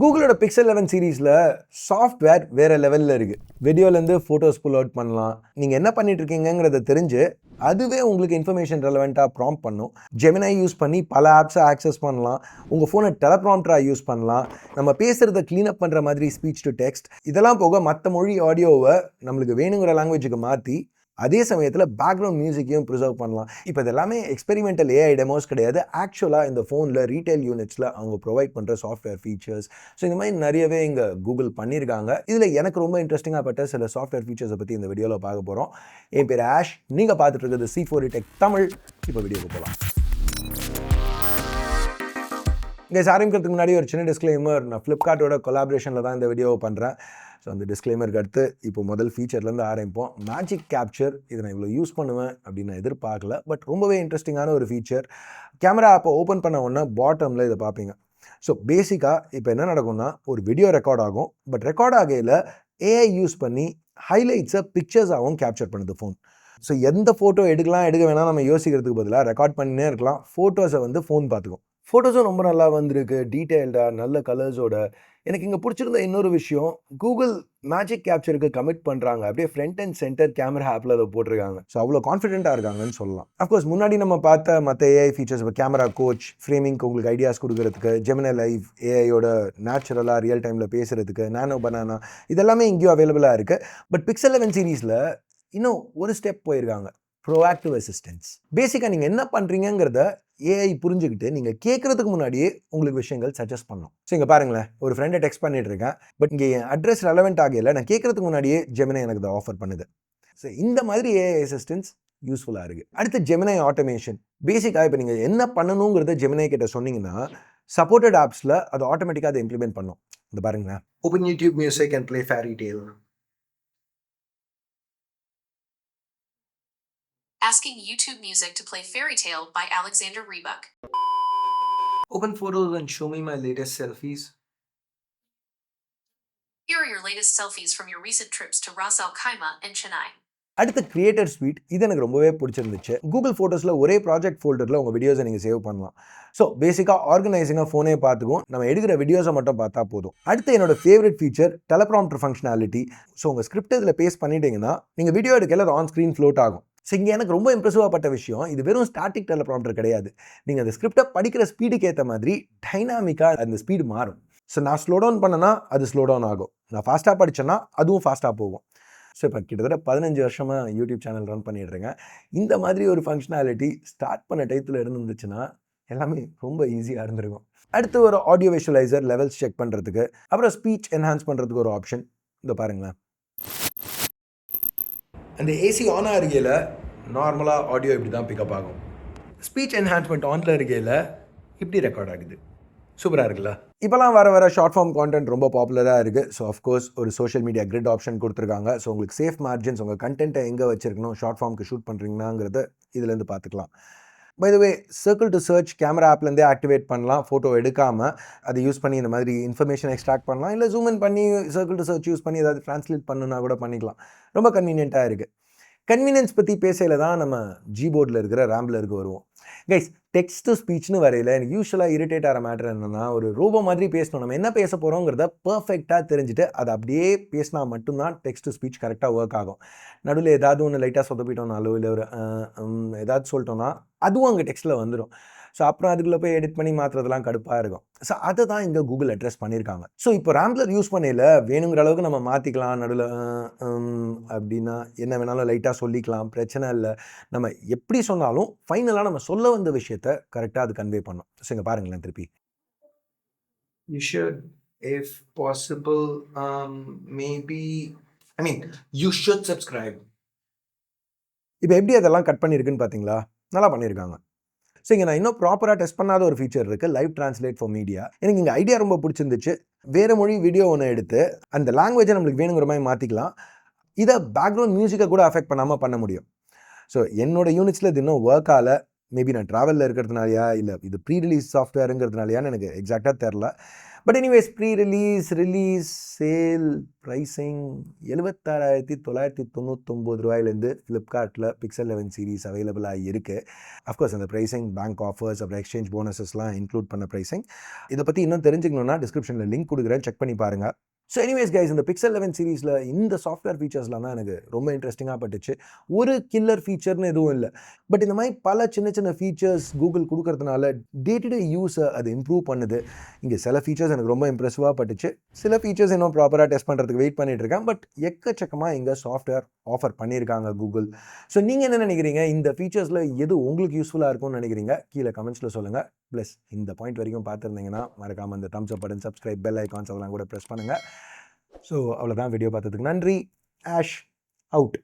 கூகுளோட pixel 11 சீரீஸில் software வேறு லெவலில் இருக்குது. வீடியோலேருந்து ஃபோட்டோஸ் புல் அவுட் பண்ணலாம். நீங்கள் என்ன பண்ணிட்டு இருக்கீங்கிறத தெரிஞ்சு அதுவே உங்களுக்கு இன்ஃபர்மேஷன் ரெலவெண்ட்டாக ப்ராம்ப்ட் பண்ணும். ஜெமினை யூஸ் பண்ணி பல ஆப்ஸை ஆக்சஸ் பண்ணலாம். உங்கள் ஃபோனை டெலப்ராம்ப்டராக யூஸ் பண்ணலாம். நம்ம பேசுகிறத க்ளீனப் பண்ணுற மாதிரி ஸ்பீச் டு டெக்ஸ்ட் இதெல்லாம் போக மற்ற மொழி ஆடியோவை நம்மளுக்கு வேணுங்கிற லாங்குவேஜுக்கு மாற்றி அதே சமயத்தில் பேக்ரவுண்ட் மியூசிக்கையும் ப்ரிசர்வ் பண்ணலாம். இப்போ இது எல்லாமே எக்ஸ்பெரிமெண்டல் ஏஐ டெமோஸ் கிடையாது. ஆக்சுவலாக இந்த ஃபோனில் ரீட்டைல் யூனிட்ஸில் அவங்க ப்ரொவைட் பண்ணுற சாஃப்ட்வேர் ஃபீச்சர்ஸ். ஸோ இந்த மாதிரி நிறையவே இங்கே கூகுள் பண்ணியிருக்காங்க. இதில் எனக்கு ரொம்ப இன்ட்ரெஸ்டிங்காக பட்ட சில சாஃப்ட்வேர் ஃபீச்சர்ஸை பற்றி இந்த வீடியோவில் பார்க்க போகிறோம். என் பேர் ஆஷ், நீங்கள் பார்த்துட்டு இருக்கிறது C4E Tech தமிழ். இப்போ வீடியோக்கு போகலாம். இங்கே ஆரம்பிக்கிறதுக்கு முன்னாடி ஒரு சின்ன டிஸ்க்ளைமர். நான் ஃப்ளிப்கார்ட்டோட கொலாபரேஷனில் தான் இந்த வீடியோவை பண்ணுறேன். ஸோ அந்த டிஸ்க்ளைமருக்கு அடுத்து இப்போ முதல் ஃபீச்சர்லேருந்து ஆரம்பிப்போம். மேஜிக் கேப்சர் இதை நான் இவ்வளோ யூஸ் பண்ணுவேன் அப்படின்னு நான் எதிர்பார்க்கல. பட் ரொம்பவே இன்ட்ரெஸ்டிங்கான ஒரு ஃபீச்சர். கேமரா ஆப்பை ஓப்பன் பண்ண உடனே பாட்டமில் இதை பார்ப்பீங்க. ஸோ பேசிக்காக இப்போ என்ன நடக்கும்னா ஒரு வீடியோ ரெக்கார்ட் ஆகும். பட் ரெக்கார்ட் ஆகையில் ஏஐ யூஸ் பண்ணி ஹைலைட்ஸை பிக்சர்ஸாகவும் கேப்சர் பண்ணுது ஃபோன். ஸோ எந்த ஃபோட்டோ எடுக்க வேணாம் நம்ம யோசிக்கிறதுக்கு பதிலாக ரெக்கார்ட் பண்ணினே இருக்கலாம். ஃபோட்டோஸை வந்து ஃபோன் பார்த்துக்கும். ஃபோட்டோஸும் ரொம்ப நல்லா வந்திருக்கு, டீட்டெயில்டாக, நல்ல கலர்ஸோட. எனக்கு இங்கே பிடிச்சிருந்த இன்னொரு விஷயம், கூகுள் மேஜிக் கேப்சருக்கு கமிட் பண்ணுறாங்க. அப்படியே ஃப்ரண்ட் அண்ட் சென்டர் கேமரா ஆப்பில் அதை போட்டிருக்காங்க. ஸோ அவ்வளோ கான்ஃபிடென்ட்டாக இருக்காங்கன்னு சொல்லலாம். அஃப்கோர்ஸ் முன்னாடி நம்ம பார்த்த மற்ற ஏஐ ஃபீச்சர்ஸ், இப்போ கேமரா கோச், ஃப்ரேமிங்க்கு உங்களுக்கு ஐடியாஸ் கொடுக்கறதுக்கு, ஜெமினி லைவ் ஏஐயோட நேச்சுரலாக ரியல் டைமில் பேசுகிறதுக்கு, நானோ பனானா இதெல்லாமே இங்கேயும் அவைலபிளாக இருக்குது. பட் பிக்சல் 11 சீரீஸில் இன்னும் ஒரு ஸ்டெப் போயிருக்காங்க. Proactive assistance. பேசிக்காக நீங்கள் என்ன பண்ணுறீங்கிறத ஏஐ புரிஞ்சுக்கிட்டு நீங்கள் கேட்குறதுக்கு முன்னாடியே உங்களுக்கு விஷயங்கள் சஜஸ்ட் பண்ணும். ஸோ இங்கே பாருங்களேன், ஒரு ஃப்ரெண்டை டெக்ஸ்ட் பண்ணிட்டு இருக்கேன். பட் இங்கே என் அட்ரஸ் ரெலவெண்ட் ஆகையில் நான் கேட்குறதுக்கு முன்னாடியே ஜெமினை எனக்கு இதை ஆஃபர் பண்ணுது. ஸோ இந்த மாதிரி ஏஐ அசிஸ்டன்ஸ் யூஸ்ஃபுல்லாக இருக்குது. அடுத்து ஜெமினை ஆட்டோமேஷன். பேசிக்காக இப்போ நீங்கள் என்ன பண்ணணுங்கிறத ஜெமினை கிட்ட சொன்னீங்கன்னா சப்போர்ட்டட் ஆப்ஸில் அது ஆட்டோமேட்டிக்காக அதை இம்ப்ளிமெண்ட் பண்ணும். இந்த பாருங்களேன், open YouTube Music and play fairy tale. Asking YouTube Music to play Fairy Tale by Alexander Rebuk. Open photos and show me my latest selfies. Here are your latest selfies from your recent trips to Ras Al Khaimah and Chennai. அடுத்த creator sweet, இது எனக்கு ரொம்பவே பிடிச்சிருந்துச்சு. Google ஃபோட்டோஸில் ஒரே project ஃபோல்டரில் உங்கள் வீடியோஸை நீங்கள் save பண்ணலாம். ஸோ பேசிக்காக ஆர்கனைசிங்காக ஃபோனே பார்த்துக்கும். நம்ம எடுக்கிற வீடியோஸை மட்டும் பார்த்தா போதும். அடுத்து என்னோட ஃபேவரட் ஃபீச்சர் டெலப்ராம்ப்டர் ஃபங்க்ஷனாலிட்டி. ஸோ உங்கள் ஸ்கிரிப்ட் இதில் பேஸ்ட் பண்ணிட்டீங்கன்னா நீங்கள் வீடியோ எடுக்கல அது ஆன் ஸ்க்ரீன் ஃப்ளோட் ஆகும். ஸோ இங்கே எனக்கு ரொம்ப இம்ப்ரெசிவாக பட்ட விஷயம், இது வெறும் ஸ்டாட்டிக் டெலப்ராம்ப்டர் கிடையாது. நீங்கள் அந்த ஸ்கிரிப்டை படிக்கிற ஸ்பீடுக்கு ஏற்ற மாதிரி டைனாமிக்காக அந்த ஸ்பீடு மாறும். ஸோ நான் ஸ்லோ டவுன் பண்ணேன்னா அது ஸ்லோ டவுன் ஆகும். நான் ஃபாஸ்ட்டாக படித்தேன்னா அதுவும் ஃபாஸ்ட்டாக போகும். ஸோ இப்போ கிட்டத்தட்ட 15 வருஷமாக யூடியூப் சேனல் ரன் பண்ணிட்டுருக்கேன். இந்த மாதிரி ஒரு ஃபங்க்ஷனாலிட்டி ஸ்டார்ட் பண்ண டைத்தில் இருந்துச்சுன்னா எல்லாமே ரொம்ப ஈஸியாக இருந்திருக்கும். அடுத்து ஒரு ஆடியோ விஷுவலைசர் லெவல்ஸ் செக் பண்ணுறதுக்கு, அப்புறம் ஸ்பீச் என்ஹான்ஸ் பண்ணுறதுக்கு ஒரு ஆப்ஷன். இதை பாருங்களேன், அந்த ஏசி ஆன் இருக்கையில் நார்மலாக ஆடியோ இப்படி தான் பிக்கப் ஆகும். ஸ்பீச் என்ஹான்ஸ்மெண்ட் ஆனில் இருக்கையில் இப்படி ரெக்கார்ட் ஆகுது. சூப்பராக இருக்குல்ல? இப்போலாம் வர ஷார்ட் ஃபார்ம் கான்டென்ட் ரொம்ப பாப்புலராக இருக்குது. ஸோ அஃப்கோர்ஸ் ஒரு சோஷியல் மீடியா கிரிட் ஆப்ஷன் கொடுத்துருக்காங்க. ஸோ உங்களுக்கு சேஃப் மார்ஜின்ஸ், உங்கள் கண்டென்ட்டை எங்கே வச்சிருக்கணும், ஷார்ட் ஃபார்முக்கு ஷூட் பண்ணுறீங்கன்னாங்கிறத இதுலேருந்து பார்த்துக்கலாம். By the way, circle to search camera ஆப்லேருந்தே ஆக்டிவேட் பண்ணலாம். ஃபோட்டோ எடுக்காமல் அதை யூஸ் பண்ணி இந்த மாதிரி இன்ஃபர்மேஷன் எக்ஸ்ட்ராக்ட் பண்ணலாம். இல்லை ஜூம் இன் பண்ணி சர்க்கிள் டு சர்ச் யூஸ் பண்ணி ஏதாவது ட்ரான்ஸ்லேட் பண்ணுன்னா கூட பண்ணிக்கலாம். ரொம்ப கன்வீனியண்ட்டாக இருக்குது. கன்வீனியன்ஸ் பற்றி பேசையில் தான் நம்ம ஜிபோர்டில் இருக்கிற ரேம்பிளருக்கு வருவோம். கைஸ், டெக்ஸ்ட் டு ஸ்பீச்னு வரையில் எனக்கு யூஸ்வலாக இரிட்டேட் ஆகிற மேட்டர் என்னென்னா, ஒரு ரோபோ மாதிரி பேசணும். நம்ம என்ன பேச போகிறோங்கிறத பர்ஃபெக்டாக தெரிஞ்சுட்டு அதை அப்படியே பேசினா மட்டும்தான் டெக்ஸ்ட் டு ஸ்பீச் கரெக்டாக ஒர்க் ஆகும். நடுவில் ஏதாவது ஒன்று லைட்டாக சொதப்பிட்டோம்னாலோ இல்லை ஒரு ஏதாவது சொல்லிட்டோம்னா அதுவும் அங்கே டெக்ஸ்ட்டில் வந்துடும். ஸோ அப்புறம் அதுக்குள்ளே போய் எடிட் பண்ணி மாற்றுறதுலாம் கடுப்பாக இருக்கும். ஸோ அதை தான் இங்கே கூகுள் அட்ரஸ் பண்ணியிருக்காங்க. ஸோ இப்போ ரேம்பிளர் யூஸ் பண்ணையில் வேணுங்கிற அளவுக்கு நம்ம மாற்றிக்கலாம். நடுவில் அப்படின்னா என்ன வேணாலும் லைட்டாக சொல்லிக்கலாம், பிரச்சனை இல்லை. நம்ம எப்படி சொன்னாலும் ஃபைனலாக நம்ம சொல்ல வந்த விஷயத்த கரெக்டாக அது கன்வே பண்ணோம். ஸோ இங்கே பாருங்களேன் திருப்பி. You should, if possible, you should subscribe. இப்போ எப்படி அதெல்லாம் கட் பண்ணியிருக்குன்னு பார்த்தீங்களா? நல்லா பண்ணியிருக்காங்க. ஸோ இங்கே நான் இன்னும் ப்ராப்பராக டெஸ்ட் பண்ணாத ஒரு ஃபீச்சர் இருக்குது, லைவ் ட்ரான்ஸ்லேட் ஃபார் மீடியா. எனக்கு இங்கே ஐடியா ரொம்ப பிடிச்சிருந்துச்சு. வேறு மொழி வீடியோ ஒன்று எடுத்து அந்த லாங்குவேஜை நம்மளுக்கு வேணுங்கிற மாதிரி மாற்றிக்கலாம். இதை பேக்ரவுண்ட் மியூசிக்கை கூட அஃபெக்ட் பண்ணாமல் பண்ண முடியும். ஸோ என்னோட யூனிட்ஸில் இது இன்னும் ஒர்க் ஆகலை. மேபி நான் ட்ராவலில் இருக்கிறதுனாலையா இல்லை இது ப்ரீ ரிலீஸ் சாஃப்ட்வேருங்கிறதுனாலையான்னு எனக்கு எக்ஸாக்டாக தெரில. But anyways release sale pricing 76,999 ரூபாயிலேருந்து ஃப்ளிப்கார்ட்டில் பிக்சல் 11 சீரிஸ் அவைலபிளாக இருக்குது. அஃப்கோர்ஸ் அந்த ப்ரைஸிங் பேங்க் ஆஃபர்ஸ் அப்புறம் எக்ஸ்சேஞ்ச் போனஸஸ்லாம் இன்க்ளூட் பண்ண ப்ரைஸிங். இதை பற்றி இன்னும் தெரிஞ்சுக்கணுன்னா டிஸ்கிரிப்ஷனில் லிங்க் கொடுக்குறேன், செக் பண்ணி பாருங்கள். ஸோ எனிவேஸ் கைஸ், இந்த பிக்சல் 11 சீரீஸில் இந்த சாஃப்ட்வேர் ஃபீச்சர்ஸ்லாம் தான் எனக்கு ரொம்ப இன்ட்ரெஸ்டிங்காக பட்டுச்சு. ஒரு கில்லர் ஃபீச்சர்னு எதுவும் இல்லை, பட் இந்த மாதிரி பல சின்ன சின்ன ஃபீச்சர்ஸ் கூகுள் கொடுக்கறதுனால டே டு டே யூஸை அது இம்ப்ரூவ் பண்ணுது. இங்கே சில ஃபீச்சர்ஸ் எனக்கு ரொம்ப இம்ப்ரெசிவாக பட்டுச்சு, சில ஃபீச்சர்ஸ் இன்னும் ப்ராப்பராக டெஸ்ட் பண்ணுறதுக்கு வெயிட் பண்ணிட்டு இருக்கேன். பட் எக்கச்சக்கமாக இங்கே சாஃப்ட்வேர் ஆஃபர் பண்ணியிருக்காங்க கூகுள். ஸோ நீங்கள் என்ன நினைக்கிறீங்க? இந்த ஃபீச்சர்ஸில் எது உங்களுக்கு யூஸ்ஃபுல்லாக இருக்கும்னு நினைக்கிறீங்க? கீழே கமெண்ட்ஸில் சொல்லுங்கள். ப்ளஸ் இந்த பாயிண்ட் வரைக்கும் பார்த்துருந்தீங்கன்னா மறக்காமல் இந்த தம்ஸ் அப் பட்டன், சப்ஸ்கிரைப், பெல் ஐகான்ஸ் அதெல்லாம் கூட ப்ரெஸ் பண்ணுங்கள். ஸோ அவ்வளோதான், வீடியோ பார்த்ததுக்கு நன்றி. Ash out.